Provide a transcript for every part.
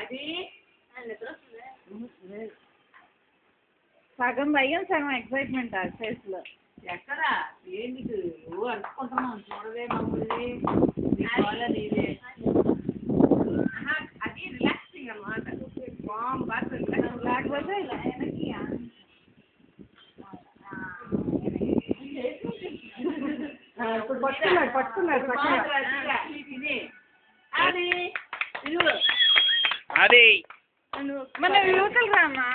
అది సగం భయం సగం ఎక్సైట్మెంట్ ఆ ఫేస్ లో. ఎక్కడా ఏంటి నువ్వు అనుకుంటున్నావు చూడదే మమ్మల్ని నీదే అది రిలాక్సింగ్ అన్నమాట. లేకపోతే వెనక్కి ఇప్పుడు పట్టుకున్నాడు అది మన యువతలు రామా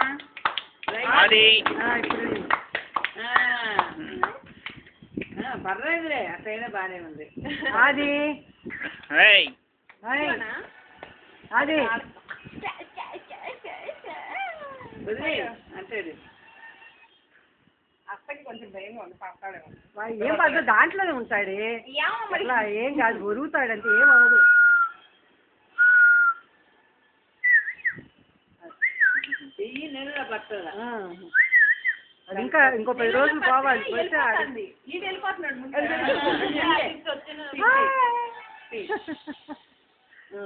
అది పర్లేదులే అట్లయినా బాగానే ఉంది. అది అది అంటే అత్తకి కొంచెం భయంగా ఉంది పడతాడేమో. ఏం పడదు దాంట్లోనే ఉంటాడు. అట్లా ఏం కాదు ఒరుగుతాడంటే ఏం అవ్వదు. చెయ్యి నెలలో పడుతుందా ఇంకా ఇంకో 10 రోజులు పోవాలి.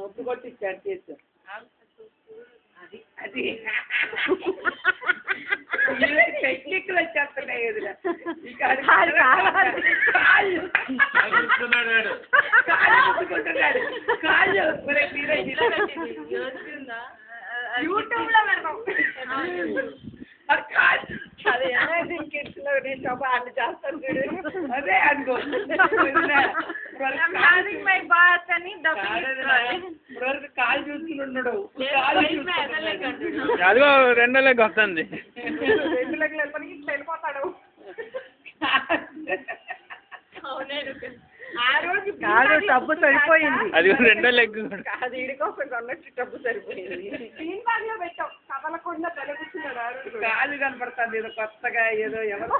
ఉప్పు కొట్టించాడు చేస్తూ అది అది టెక్నిక్లు వచ్చేస్తున్నాయి ఎదురా కాళ్ళు యూట్యూబ్ లో పెడతాం. అదే కిడ్స్ లో నేను అన్ని చేస్తాను అదే అనుకో కాలు చూసుకున్నాడు. అదిగో 2 నెలలకు వస్తుంది. 2 నెలలకు వెళ్ళిపోతాడు. ఆ రోజు కాదు డబ్బు సరిపోయింది. అది 2 నెలలకు కాదు ఇడికోసం కొన్నట్టు డబ్బు సరిపోయింది. స్క్రీన్ బ్యాగ్ లో పెట్టాం కదలకుండా తలగుతున్నాడు. ఆ రోజు కాలు కనపడుతుంది ఏదో కొత్తగా ఏదో ఎవరో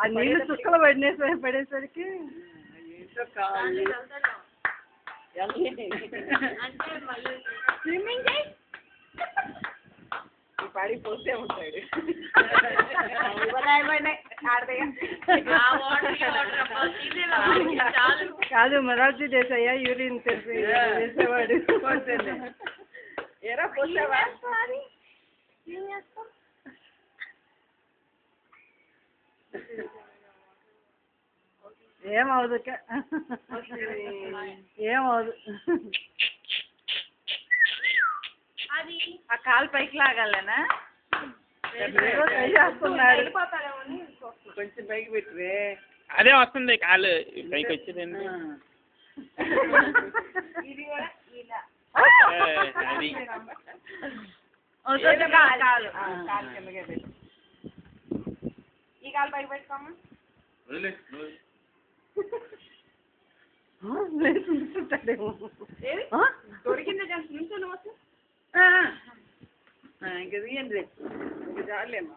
ఆ నీళ్ళు చుక్కలు పడేసరికి స్విమ్మింగ్ పడిపోతే ఉంటాడు. కాదు మొరార్జీ దేశాయ యూరిన్ చేసేవాడు. ఎరా పోసావా ఏమవుదు ఏమవుదు. ఆ కాలు పైకి లాగాలనా చేస్తున్నాడు. కొంచెం పైకి పెట్టివే అదే వస్తుంది కాలు పైకి వచ్చేది. ఈ కాలు పైకి పెట్టుకోమా దొరికింది నుంచి ఇంకా తీయండి ఇంకా చాలేమ్మా.